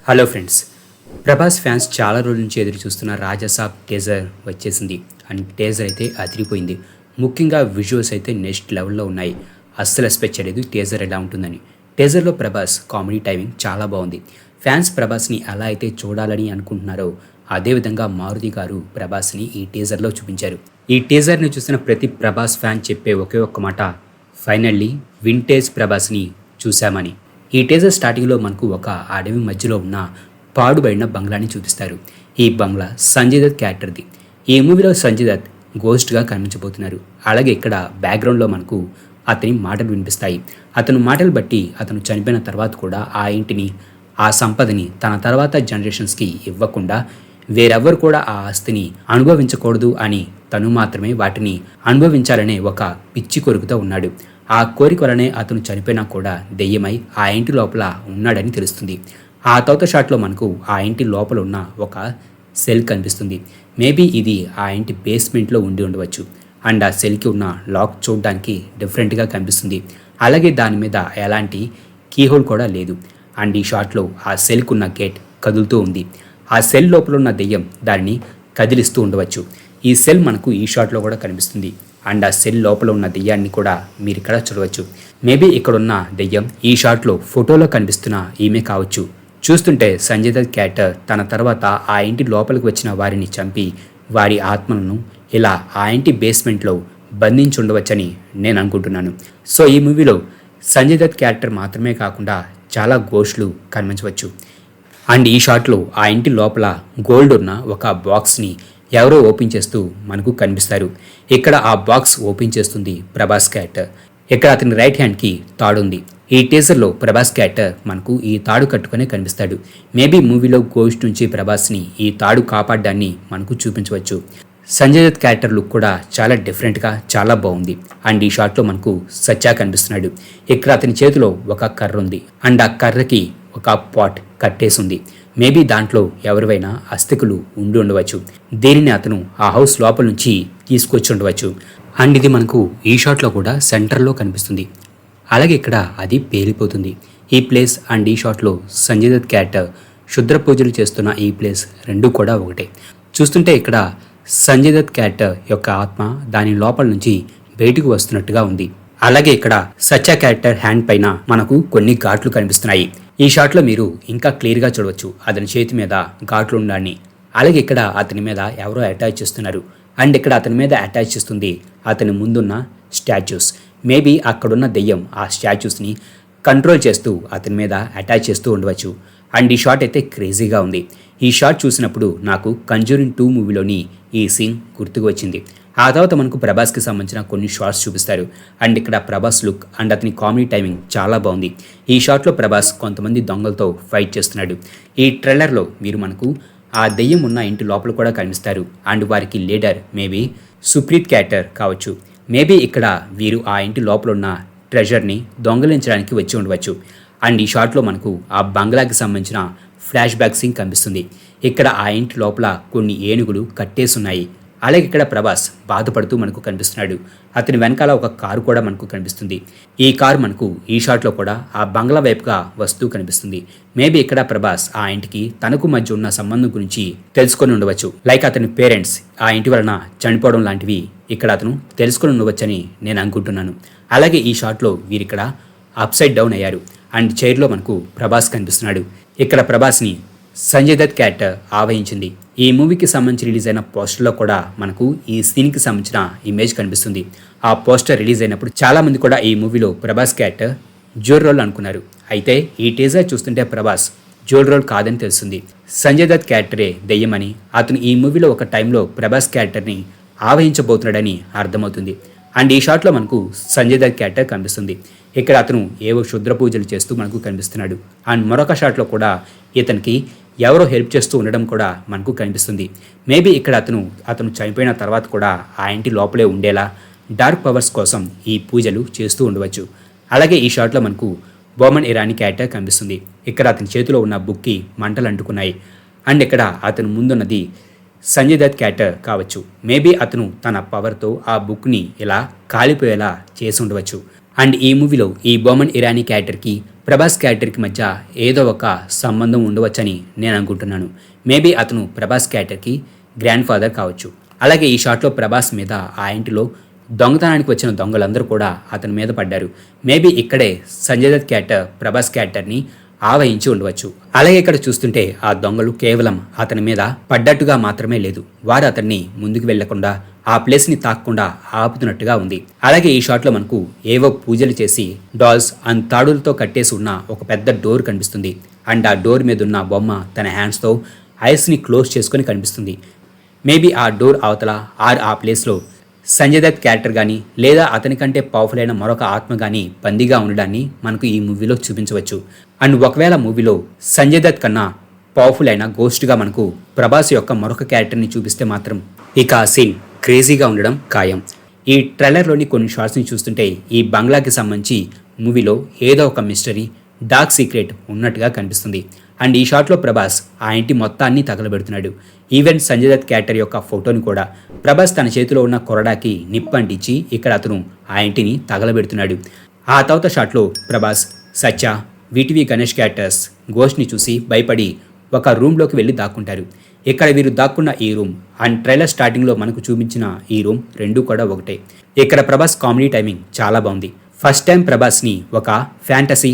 Hello friends. Prabhas fans చాలా రోజుల నుంచి ఎదురు చూస్తున్న రాజాసాబ్ టీజర్ వచ్చేసింది. అండ్ టీజర్ అయితే అదిరిపోయింది. ముఖ్యంగా విజువల్స్ అయితే నెక్స్ట్ లెవెల్లో ఉన్నాయి. అస్సలు ఎక్స్పెక్ట్ చేయలేదు టీజర్ ఎలా ఉంటుందని. టీజర్లో ప్రభాస్ కామెడీ టైమింగ్ చాలా బాగుంది. ఫ్యాన్స్ ప్రభాస్ని ఎలా అయితే చూడాలని అనుకుంటున్నారో అదేవిధంగా మారుతి గారు ప్రభాస్ని ఈ టీజర్లో చూపించారు. ఈ టీజర్ని చూసిన ప్రతి ప్రభాస్ ఫ్యాన్ చెప్పే ఒకే ఒక్క మాట, ఫైనల్లీ వింటేజ్ ప్రభాస్ని చూశామని. ఈ టీజర్ స్టార్టింగ్లో మనకు ఒక అడవి మధ్యలో ఉన్న పాడుబడిన బంగ్లాని చూపిస్తారు. ఈ బంగ్లా సంజయ్ దత్ క్యారెక్టర్ది. ఈ మూవీలో సంజయ్ దత్ గోస్ట్గా కనిపించబోతున్నారు. అలాగే ఇక్కడ బ్యాక్గ్రౌండ్లో మనకు అతని మాటలు వినిపిస్తాయి. అతను మాటలు బట్టి అతను చనిపోయిన తర్వాత కూడా ఆ ఇంటిని, ఆ సంపదని తన తర్వాత జనరేషన్స్కి ఇవ్వకుండా వేరెవ్వరు కూడా ఆ ఆస్తిని అనుభవించకూడదు అని తను మాత్రమే వాటిని అనుభవించాలనే ఒక పిచ్చి కొరుకుతో ఉన్నాడు. ఆ కోరిక వలనే అతను చనిపోయినా కూడా దెయ్యమై ఆ ఇంటి లోపల ఉన్నాడని తెలుస్తుంది. ఆ తర్వాత షాట్లో మనకు ఆ ఇంటి లోపల ఉన్న ఒక సెల్ కనిపిస్తుంది. మేబీ ఇది ఆ ఇంటి బేస్మెంట్లో ఉండి ఉండవచ్చు. అండ్ ఆ సెల్కి ఉన్న లాక్ చూడడానికి డిఫరెంట్గా కనిపిస్తుంది. అలాగే దాని మీద ఎలాంటి కీహోల్ కూడా లేదు. అండ్ ఈ షాట్లో ఆ సెల్కి ఉన్న గేట్ కదులుతూ ఉంది. ఆ సెల్ లోపల ఉన్న దెయ్యం దానిని కదిలిస్తూ ఉండవచ్చు. ఈ సెల్ మనకు ఈ షాట్లో కూడా కనిపిస్తుంది. అండ్ ఆ సెల్ లోపల ఉన్న దెయ్యాన్ని కూడా మీరు ఇక్కడ చూడవచ్చు. మేబీ ఇక్కడున్న దెయ్యం ఈ షాట్లో ఫోటోలో కనిపిస్తున్న ఈమె కావచ్చు. చూస్తుంటే సంజయ్ దత్ క్యారెక్టర్ తన తర్వాత ఆ ఇంటి లోపలికి వచ్చిన వారిని చంపి వారి ఆత్మలను ఇలా ఆ ఇంటి బేస్మెంట్లో బంధించి ఉండవచ్చని నేను అనుకుంటున్నాను. సో ఈ మూవీలో సంజయ్ దత్ క్యారెక్టర్ మాత్రమే కాకుండా చాలా గోస్ట్లు కనిపించవచ్చు. అండ్ ఈ షాట్లో ఆ ఇంటి లోపల గోల్డ్ ఉన్న ఒక బాక్స్ని ఎవరో ఓపెన్ చేస్తూ మనకు కనిపిస్తారు. ఇక్కడ ఆ బాక్స్ ఓపెన్ చేస్తుంది ప్రభాస్ క్యారెక్టర్. ఇక్కడ అతని రైట్ హ్యాండ్కి తాడుంది. ఈ టీజర్లో ప్రభాస్ క్యారెక్టర్ మనకు ఈ తాడు కట్టుకునే కనిపిస్తాడు. మేబీ మూవీలో గోస్ట్ నుంచి ప్రభాస్ని ఈ తాడు కాపాడడాన్ని మనకు చూపించవచ్చు. సంజయ్ దత్ క్యారెక్టర్ లుక్ కూడా చాలా డిఫరెంట్గా చాలా బాగుంది. అండ్ ఈ షాట్లో మనకు సత్య కనిపిస్తున్నాడు. ఇక్కడ అతని చేతిలో ఒక కర్ర ఉంది. అండ్ ఆ కర్రకి ఒక పాట్ కట్టేసి ఉంది. మేబీ దాంట్లో ఎవరివైనా అస్థికులు ఉండి ఉండవచ్చు. దీనిని అతను ఆ హౌస్ లోపల నుంచి తీసుకొచ్చి ఉండవచ్చు. అండ్ ఇది మనకు ఈ షాట్లో కూడా సెంటర్లో కనిపిస్తుంది. అలాగే ఇక్కడ అది పేలిపోతుంది. ఈ ప్లేస్ అండ్ ఈ షాట్లో సంజయ్ దత్ క్యారెక్టర్ శుద్ర పూజలు చేస్తున్న ఈ ప్లేస్ రెండు కూడా ఒకటే. చూస్తుంటే ఇక్కడ సంజయ్ దత్ క్యారెక్టర్ యొక్క ఆత్మ దాని లోపల నుంచి బయటకు వస్తున్నట్టుగా ఉంది. అలాగే ఇక్కడ సత్య క్యారెక్టర్ హ్యాండ్ పైన మనకు కొన్ని ఘాట్లు కనిపిస్తున్నాయి. ఈ షాట్లో మీరు ఇంకా క్లియర్గా చూడవచ్చు అతని చేతి మీద ఘాట్లు ఉండాలని. అలాగే ఇక్కడ అతని మీద ఎవరో అటాచ్ చేస్తున్నారు. అండ్ ఇక్కడ అతని మీద అటాచ్ చేస్తుంది అతని ముందున్న స్టాచ్యూస్. మేబీ అక్కడున్న దెయ్యం ఆ స్టాచ్యూస్ని కంట్రోల్ చేస్తూ అతని మీద అటాచ్ చేస్తూ ఉండవచ్చు. అండ్ ఈ షాట్ అయితే క్రేజీగా ఉంది. ఈ షాట్ చూసినప్పుడు నాకు కంజూరింగ్ 2 మూవీలోని ఈ సీన్ గుర్తుకు వచ్చింది. ఆ తర్వాత మనకు ప్రభాస్కి సంబంధించిన కొన్ని షార్ట్స్ చూపిస్తారు. అండ్ ఇక్కడ ప్రభాస్ లుక్ అండ్ అతని కామెడీ టైమింగ్ చాలా బాగుంది. ఈ షాట్లో ప్రభాస్ కొంతమంది దొంగలతో ఫైట్ చేస్తున్నాడు. ఈ ట్రైలర్లో మీరు మనకు ఆ దెయ్యం ఉన్న ఇంటి లోపల కూడా కనిపిస్తారు. అండ్ వారికి లీడర్ మేబీ సుప్రీత్ క్యారెక్టర్ కావచ్చు. మేబీ ఇక్కడ వీరు ఆ ఇంటి లోపల ఉన్న ట్రెజర్ని దొంగలించడానికి వచ్చి ఉండవచ్చు. అండ్ ఈ షాట్లో మనకు ఆ బంగ్లాకి సంబంధించిన ఫ్లాష్ బ్యాక్ సీన్ కనిపిస్తుంది. ఇక్కడ ఆ ఇంటి లోపల కొన్ని ఏనుగులు కట్టేసున్నాయి. అలాగే ఇక్కడ ప్రభాస్ బాధపడుతూ మనకు కనిపిస్తున్నాడు. అతని వెనకాల ఒక కారు కూడా మనకు కనిపిస్తుంది. ఈ కారు మనకు ఈ షాట్లో కూడా ఆ బంగ్లా వైపుగా వస్తూ కనిపిస్తుంది. మేబీ ఇక్కడ ప్రభాస్ ఆ ఇంటికి తనకు మధ్య ఉన్న సంబంధం గురించి తెలుసుకొని ఉండవచ్చు. లైక్ అతని పేరెంట్స్ ఆ ఇంటి వలన చనిపోవడం లాంటివి ఇక్కడ అతను తెలుసుకొని ఉండవచ్చని నేను అనుకుంటున్నాను. అలాగే ఈ షాట్లో వీరిక్కడ అప్సైడ్ డౌన్ అయ్యారు. అండ్ చైర్లో మనకు ప్రభాస్ కనిపిస్తున్నాడు. ఇక్కడ ప్రభాస్ని సంజయ్ దత్ క్యారెక్టర్ ఆవహించింది. ఈ మూవీకి సంబంధించి రిలీజ్ అయిన పోస్టర్లో కూడా మనకు ఈ సీన్కి సంబంధించిన ఇమేజ్ కనిపిస్తుంది. ఆ పోస్టర్ రిలీజ్ అయినప్పుడు చాలా మంది కూడా ఈ మూవీలో ప్రభాస్ క్యారెక్టర్ డ్యూయల్ రోల్ అనుకున్నారు. అయితే ఈ టీజర్ చూస్తుంటే ప్రభాస్ డ్యూయల్ రోల్ కాదని తెలుస్తుంది. సంజయ్ దత్ క్యారెక్టరే దెయ్యమని, అతను ఈ మూవీలో ఒక టైంలో ప్రభాస్ క్యారెక్టర్ని ఆవహించబోతున్నాడని అర్థమవుతుంది. అండ్ ఈ షాట్లో మనకు సంజయ్ దత్ క్యారెక్టర్ కనిపిస్తుంది. ఇక్కడ అతను ఏవో క్షుద్ర పూజలు చేస్తూ మనకు కనిపిస్తున్నాడు. అండ్ మరొక షాట్లో కూడా ఇతనికి ఎవరో హెల్ప్ చేస్తూ ఉండడం కూడా మనకు కనిపిస్తుంది. మేబీ ఇక్కడ అతను చనిపోయిన తర్వాత కూడా ఆ ఇంటి లోపలే ఉండేలా డార్క్ పవర్స్ కోసం ఈ పూజలు చేస్తూ ఉండవచ్చు. అలాగే ఈ షాట్లో మనకు బోమన్ ఇరానీ క్యారెక్టర్ కనిపిస్తుంది. ఇక్కడ అతని చేతిలో ఉన్న బుక్కి మంటలు అంటుకున్నాయి. అండ్ ఇక్కడ అతను ముందున్నది సంజయ్ దత్ క్యారెక్టర్ కావచ్చు. మేబీ అతను తన పవర్తో ఆ బుక్ని ఇలా కాలిపోయేలా చేసి ఉండవచ్చు. అండ్ ఈ మూవీలో ఈ బోమన్ ఇరానీ క్యారెక్టర్కి ప్రభాస్ క్యారెక్టర్కి మధ్య ఏదో ఒక సంబంధం ఉండవచ్చని నేను అనుకుంటున్నాను. మేబీ అతను ప్రభాస్ క్యారెక్టర్కి గ్రాండ్ ఫాదర్ కావచ్చు. అలాగే ఈ షాట్లో ప్రభాస్ మీద ఆ ఇంటిలో దొంగతనానికి వచ్చిన దొంగలందరూ కూడా అతని మీద పడ్డారు. మేబీ ఇక్కడే సంజయ్ దత్ క్యారెక్టర్ ప్రభాస్ క్యారెక్టర్ని ఆవహించి ఉండవచ్చు. అలాగే ఇక్కడ చూస్తుంటే ఆ దొంగలు కేవలం అతని మీద పడ్డట్టుగా మాత్రమే లేదు, వారు అతన్ని ముందుకు వెళ్లకుండా ఆ ప్లేస్ని తాకకుండా ఆపుతున్నట్టుగా ఉంది. అలాగే ఈ షాట్లో మనకు ఏవో పూజలు చేసి డాల్స్ అండ్ తాడులతో కట్టేసి ఉన్న ఒక పెద్ద డోర్ కనిపిస్తుంది. అండ్ ఆ డోర్ మీద ఉన్న బొమ్మ తన హ్యాండ్స్తో ఐస్ని క్లోజ్ చేసుకొని కనిపిస్తుంది. మేబీ ఆ డోర్ అవతల ఆ ప్లేస్లో సంజయ్ దత్ క్యారెక్టర్ కానీ లేదా అతని కంటే పవర్ఫుల్ అయిన మరొక ఆత్మ కానీ బందీగా ఉండడాన్ని మనకు ఈ మూవీలో చూపించవచ్చు. అండ్ ఒకవేళ మూవీలో సంజయ్ దత్ కన్నా పవర్ఫుల్ అయిన గోస్ట్గా మనకు ప్రభాస్ యొక్క మరొక క్యారెక్టర్ని చూపిస్తే మాత్రం ఇక ఆ సీన్ క్రేజీగా ఉండడం ఖాయం. ఈ ట్రైలర్లోని కొన్ని షార్ట్స్ని చూస్తుంటే ఈ బంగ్లాకి సంబంధించి మూవీలో ఏదో ఒక మిస్టరీ డార్క్ సీక్రెట్ ఉన్నట్టుగా కనిపిస్తుంది. అండ్ ఈ షాట్లో ప్రభాస్ ఆ ఇంటి మొత్తాన్ని తగలబెడుతున్నాడు. ఈవెన్ సంజయ్ దత్ క్యారెక్టర్ యొక్క ఫోటోని కూడా ప్రభాస్ తన చేతిలో ఉన్న కొరడాకి నిప్పంటించి ఇక్కడ అతను ఆ ఇంటిని తగలబెడుతున్నాడు. ఆ తర్వాత షాట్లో ప్రభాస్, సత్య, వీటివి గణేష్ క్యారెక్టర్స్ గోస్ట్ని చూసి భయపడి ఒక రూమ్లోకి వెళ్ళి దాక్కుంటారు. ఇక్కడ వీరు దాక్కున్న ఈ రూమ్ అండ్ ట్రైలర్ స్టార్టింగ్లో మనకు చూపించిన ఈ రూమ్ రెండూ కూడా ఒకటే. ఇక్కడ ప్రభాస్ కామెడీ టైమింగ్ చాలా బాగుంది. ఫస్ట్ టైం ప్రభాస్ని ఒక ఫ్యాంటసీ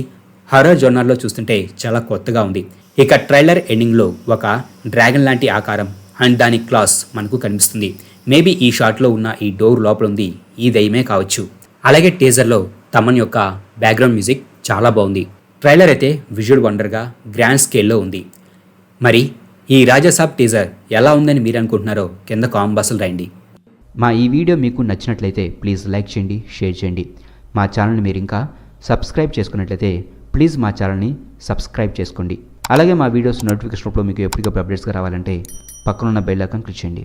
హర్రర్ జోనర్లో చూస్తుంటే చాలా కొత్తగా ఉంది. ఇక ట్రైలర్ ఎండింగ్లో ఒక డ్రాగన్ లాంటి ఆకారం అండ్ దాని క్లాస్ మనకు కనిపిస్తుంది. మేబీ ఈ షాట్లో ఉన్న ఈ డోర్ లోపల ఉంది ఈ దయ్యమే కావచ్చు. అలాగే టీజర్లో తమన్ యొక్క బ్యాక్గ్రౌండ్ మ్యూజిక్ చాలా బాగుంది. ట్రైలర్ అయితే విజువల్ వండర్గా గ్రాండ్ స్కేల్లో ఉంది. మరి ఈ రాజాసాబ్ టీజర్ ఎలా ఉందని మీరు అనుకుంటున్నారో కింద కామెంట్ బాక్స్లో రాయండి. మా ఈ వీడియో మీకు నచ్చినట్లయితే ప్లీజ్ లైక్ చేయండి, షేర్ చేయండి. మా ఛానల్ని మీరు ఇంకా సబ్స్క్రైబ్ చేసుకున్నట్లయితే ప్లీజ్ మా ఛానల్ని సబ్స్క్రైబ్ చేసుకోండి. అలాగే మా వీడియోస్ నోటిఫికేషన్ రూపంలో మీకు ఎప్పటికప్పుడు అప్డేట్స్గా రావాలంటే పక్కనున్న బెల్ ఐకాన్ క్లిక్ చేయండి.